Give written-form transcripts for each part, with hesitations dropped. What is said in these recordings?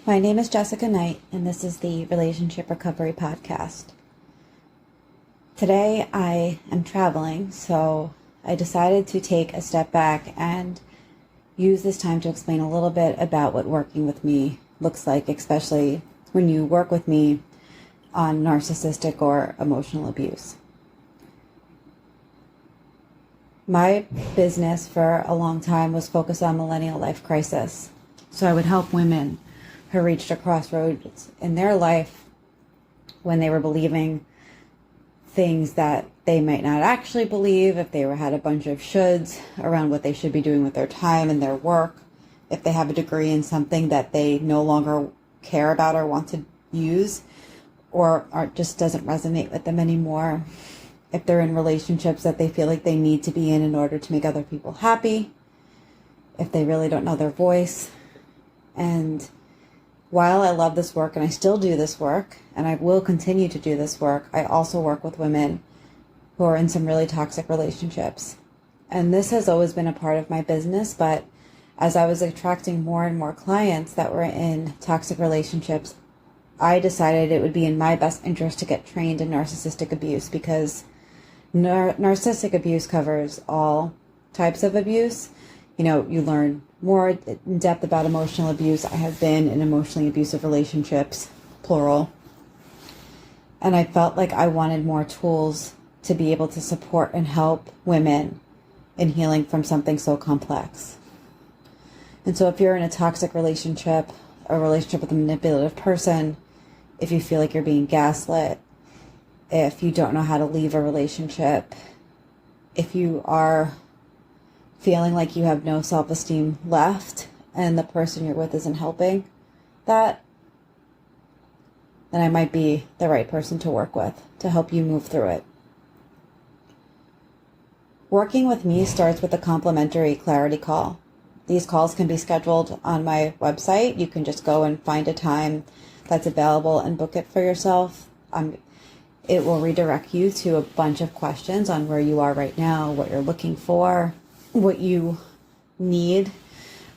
My name is Jessica Knight, and this is the Relationship Recovery Podcast. Today I am traveling, so I decided to take a step back and use this time to explain a little bit about what working with me looks like, especially when you work with me on narcissistic or emotional abuse. My business for a long time was focused on millennial life crisis. So I would help women who reached a crossroads in their life when they were believing things that they might not actually believe, if they had a bunch of shoulds around what they should be doing with their time and their work, if they have a degree in something that they no longer care about or want to use, or just doesn't resonate with them anymore, if they're in relationships that they feel like they need to be in order to make other people happy, if they really don't know their voice. And while I love this work, and I still do this work, and I will continue to do this work, I also work with women who are in some really toxic relationships. And this has always been a part of my business, but as I was attracting more and more clients that were in toxic relationships, I decided it would be in my best interest to get trained in narcissistic abuse, because narcissistic abuse covers all types of abuse. You know, you learn more in depth about emotional abuse. I have been in emotionally abusive relationships, plural. And I felt like I wanted more tools to be able to support and help women in healing from something so complex. And so if you're in a toxic relationship, a relationship with a manipulative person, if you feel like you're being gaslit, if you don't know how to leave a relationship, if you are feeling like you have no self-esteem left and the person you're with isn't helping that, then I might be the right person to work with to help you move through it. Working with me starts with a complimentary clarity call. These calls can be scheduled on my website. You can just go and find a time that's available and book it for yourself. It will redirect you to a bunch of questions on where you are right now, what you're looking for, what you need,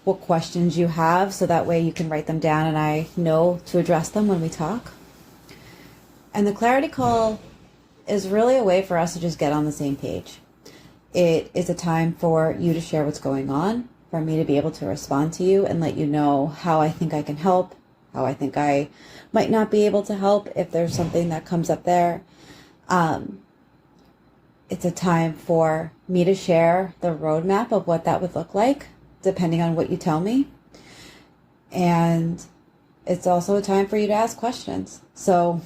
what questions you have, so that way you can write them down and I know to address them when we talk. And the clarity call is really a way for us to just get on the same page. It is a time for you to share what's going on, for me to be able to respond to you and let you know how I think I can help, how I think I might not be able to help if there's something that comes up there. It's a time for me to share the roadmap of what that would look like, depending on what you tell me. And it's also a time for you to ask questions. So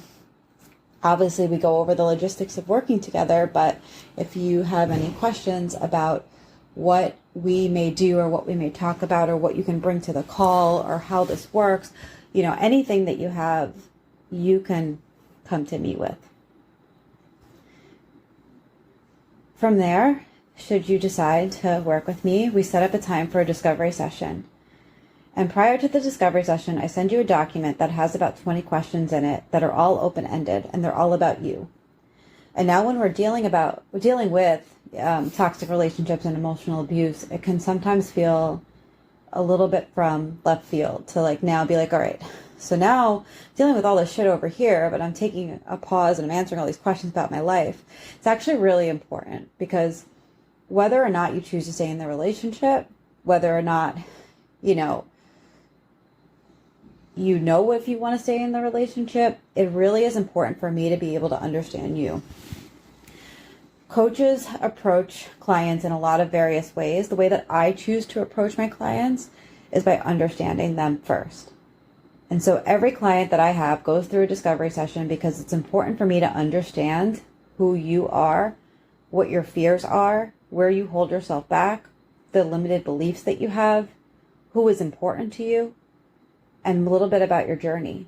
obviously we go over the logistics of working together, but if you have any questions about what we may do or what we may talk about or what you can bring to the call or how this works, you know, anything that you have, you can come to me with. From there, should you decide to work with me, we set up a time for a discovery session. And prior to the discovery session, I send you a document that has about 20 questions in it that are all open-ended, and they're all about you. And now when we're dealing with toxic relationships and emotional abuse, it can sometimes feel a little bit from left field to now be like, all right, so now dealing with all this shit over here, but I'm taking a pause and I'm answering all these questions about my life. It's actually really important, because whether or not you choose to stay in the relationship, whether or not, you know if you want to stay in the relationship, it really is important for me to be able to understand you. Coaches approach clients in a lot of various ways. The way that I choose to approach my clients is by understanding them first. And so every client that I have goes through a discovery session because it's important for me to understand who you are, what your fears are, where you hold yourself back, the limited beliefs that you have, who is important to you, and a little bit about your journey.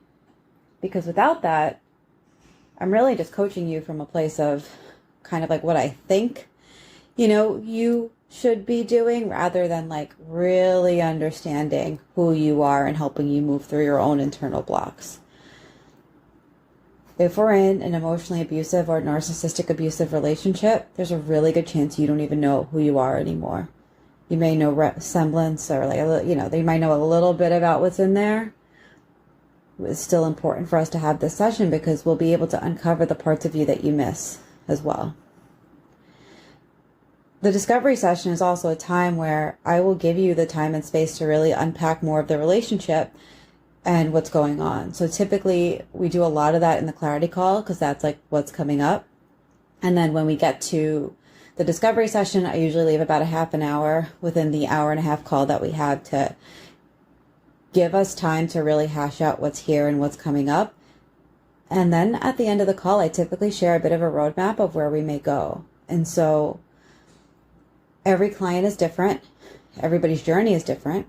Because without that, I'm really just coaching you from a place of kind of like what I think, you should be doing, rather than really understanding who you are and helping you move through your own internal blocks. If we're in an emotionally abusive or narcissistic abusive relationship, there's a really good chance you don't even know who you are anymore. You may know semblance, or they might know a little bit about what's in there, it's still important for us to have this session because we'll be able to uncover the parts of you that you miss as well. The discovery session is also a time where I will give you the time and space to really unpack more of the relationship and what's going on. So typically we do a lot of that in the clarity call because that's like what's coming up. And then when we get to the discovery session, I usually leave about a half an hour within the hour and a half call that we have to give us time to really hash out what's here and what's coming up. And then at the end of the call, I typically share a bit of a roadmap of where we may go. And so every client is different. Everybody's journey is different.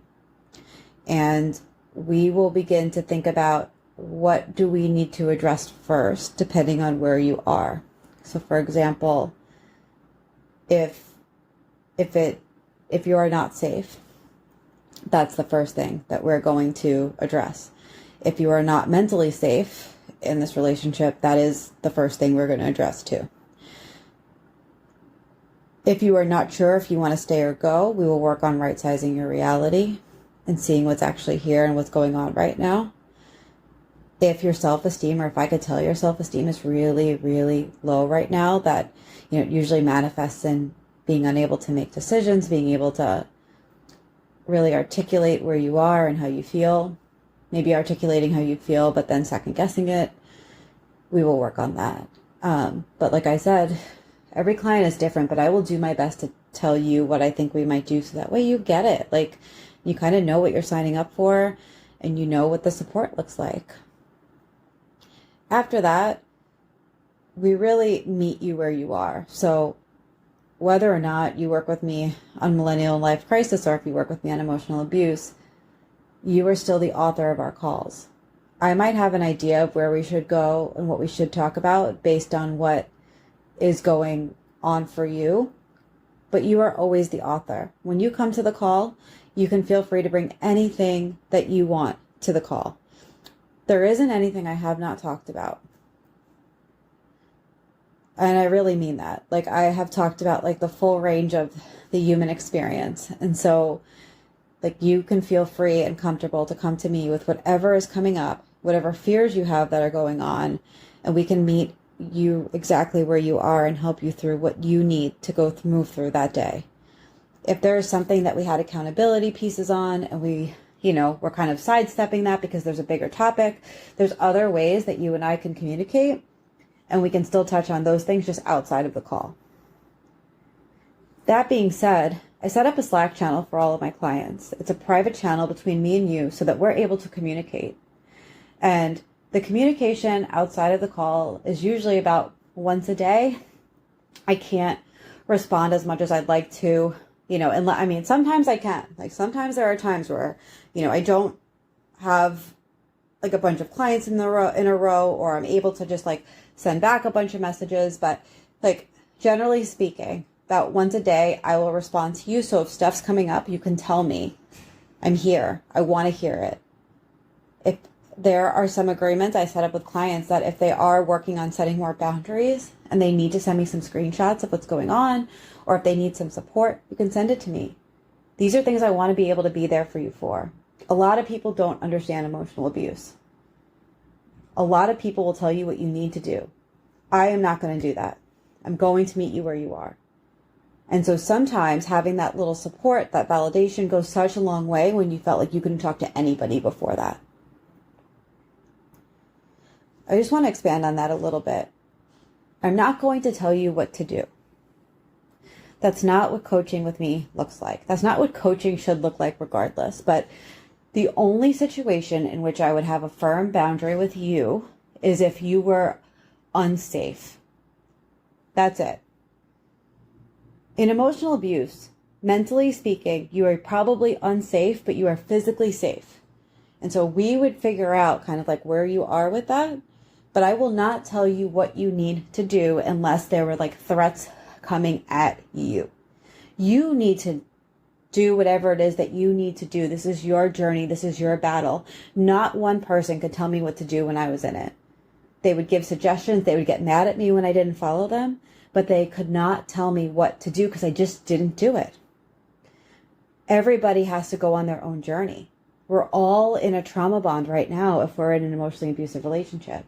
And we will begin to think about what do we need to address first, depending on where you are. So for example, if you are not safe, that's the first thing that we're going to address. If you are not mentally safe in this relationship, that is the first thing we're going to address too. If you are not sure if you want to stay or go, we will work on right-sizing your reality and seeing what's actually here and what's going on right now. If your self-esteem, or if I could tell your self-esteem is really, really low right now, that it usually manifests in being unable to make decisions, being able to really articulate where you are and how you feel, maybe articulating how you feel, but then second guessing it. We will work on that. But like I said, every client is different, but I will do my best to tell you what I think we might do so that way you get it. Like you kind of know what you're signing up for and you know what the support looks like. After that, we really meet you where you are. So whether or not you work with me on millennial life crisis or if you work with me on emotional abuse, you are still the author of our calls. I might have an idea of where we should go and what we should talk about based on what is going on for you, but you are always the author. When you come to the call, you can feel free to bring anything that you want to the call. There isn't anything I have not talked about. And I really mean that. Like I have talked about like the full range of the human experience. And so like you can feel free and comfortable to come to me with whatever is coming up, whatever fears you have that are going on, and we can meet you exactly where you are and help you through what you need to move through that day. If there is something that we had accountability pieces on and we're kind of sidestepping that because there's a bigger topic, there's other ways that you and I can communicate and we can still touch on those things just outside of the call. That being said, I set up a Slack channel for all of my clients. It's a private channel between me and you so that we're able to communicate. And the communication outside of the call is usually about once a day. I can't respond as much as I'd like to, and sometimes I can. Like sometimes there are times where, I don't have like a bunch of clients in a row, or I'm able to just like send back a bunch of messages. But like generally speaking, about once a day, I will respond to you. So if stuff's coming up, you can tell me. I'm here. I want to hear it. If there are some agreements I set up with clients that if they are working on setting more boundaries and they need to send me some screenshots of what's going on, or if they need some support, you can send it to me. These are things I want to be able to be there for you for. A lot of people don't understand emotional abuse. A lot of people will tell you what you need to do. I am not going to do that. I'm going to meet you where you are. And so sometimes having that little support, that validation goes such a long way when you felt like you couldn't talk to anybody before that. I just want to expand on that a little bit. I'm not going to tell you what to do. That's not what coaching with me looks like. That's not what coaching should look like regardless. But the only situation in which I would have a firm boundary with you is if you were unsafe. That's it. In emotional abuse, mentally speaking, you are probably unsafe, but you are physically safe. And so we would figure out kind of like where you are with that. But I will not tell you what you need to do unless there were like threats coming at you. You need to do whatever it is that you need to do. This is your journey. This is your battle. Not one person could tell me what to do when I was in it. They would give suggestions. They would get mad at me when I didn't follow them, but they could not tell me what to do because I just didn't do it. Everybody has to go on their own journey. We're all in a trauma bond right now if we're in an emotionally abusive relationship.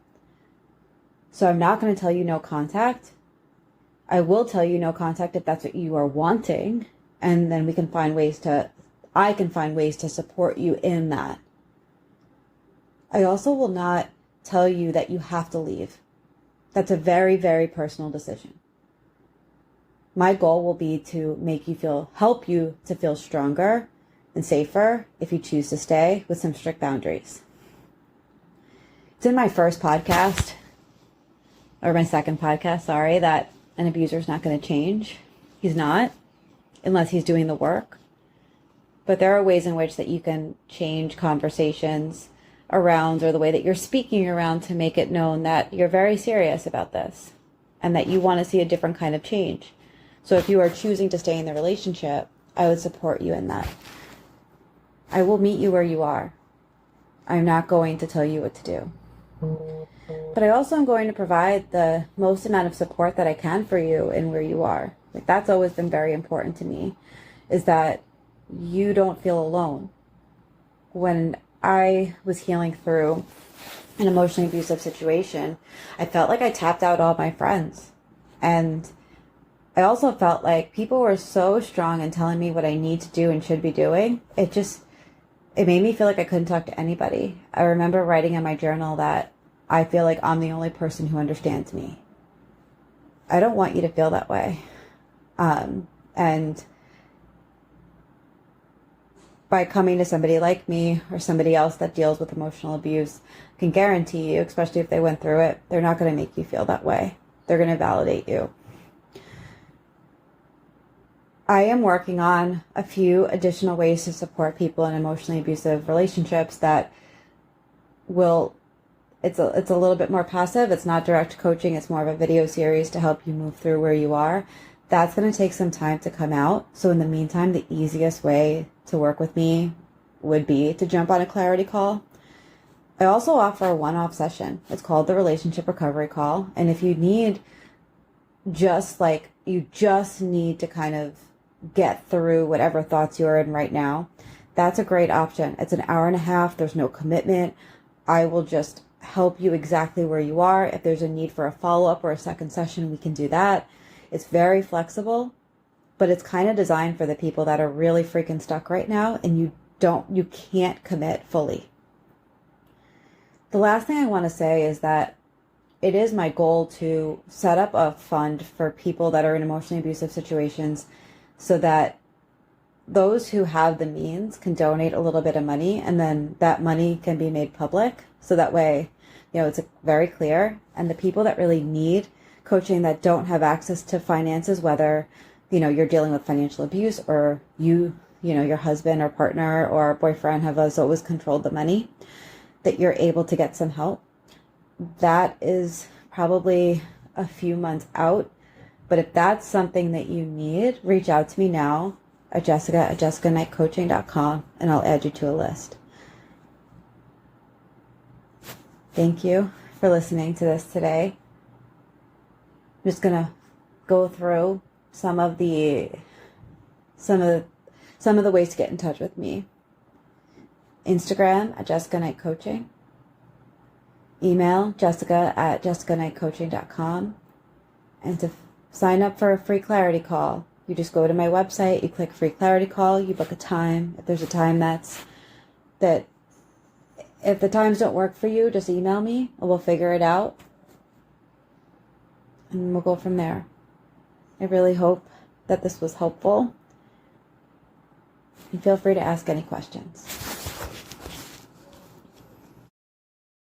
So I'm not going to tell you no contact. I will tell you no contact if that's what you are wanting. And then I can find ways to support you in that. I also will not tell you that you have to leave. That's a very, very personal decision. My goal will be to help you to feel stronger and safer if you choose to stay with some strict boundaries. It's in my first podcast, or my second podcast, that an abuser is not going to change. He's not, unless he's doing the work. But there are ways in which that you can change conversations around, or the way that you're speaking around, to make it known that you're very serious about this and that you want to see a different kind of change. So if you are choosing to stay in the relationship, I would support you in that. I will meet you where you are. I'm not going to tell you what to do. But I also am going to provide the most amount of support that I can for you in where you are. Like, that's always been very important to me, is that you don't feel alone. When I was healing through an emotionally abusive situation, I felt like I tapped out all my friends. And I also felt like people were so strong in telling me what I need to do and should be doing. It made me feel like I couldn't talk to anybody. I remember writing in my journal that I feel like I'm the only person who understands me. I don't want you to feel that way. And by coming to somebody like me or somebody else that deals with emotional abuse, I can guarantee you, especially if they went through it, they're not going to make you feel that way. They're going to validate you. I am working on a few additional ways to support people in emotionally abusive relationships that it's a little bit more passive. It's not direct coaching. It's more of a video series to help you move through where you are. That's going to take some time to come out. So in the meantime, the easiest way to work with me would be to jump on a clarity call. I also offer a one-off session. It's called the Relationship Recovery Call. And if you need you just need to kind of get through whatever thoughts you're in right now, that's a great option. It's an hour and a half. There's no commitment. I will just help you exactly where you are. If there's a need for a follow-up or a second session, we can do that. It's very flexible, but it's kind of designed for the people that are really freaking stuck right now and you can't commit fully. The last thing I want to say is that it is my goal to set up a fund for people that are in emotionally abusive situations, so that those who have the means can donate a little bit of money, and then that money can be made public. So that way, it's very clear. And the people that really need coaching, that don't have access to finances, whether, you're dealing with financial abuse, or your husband or partner or boyfriend has always controlled the money, that you're able to get some help. That is probably a few months out. But if that's something that you need, reach out to me now at jessica@jessicaknightcoaching.com, and I'll add you to a list. Thank you for listening to this today. I'm just going to go through some of the ways to get in touch with me. Instagram @jessicaknightcoaching. Email jessica@jessicaknightcoaching.com. And to sign up for a free clarity call, you just go to my website, you click free clarity call, you book a time. If there's a time if the times don't work for you, just email me and we'll figure it out. And we'll go from there. I really hope that this was helpful. And feel free to ask any questions.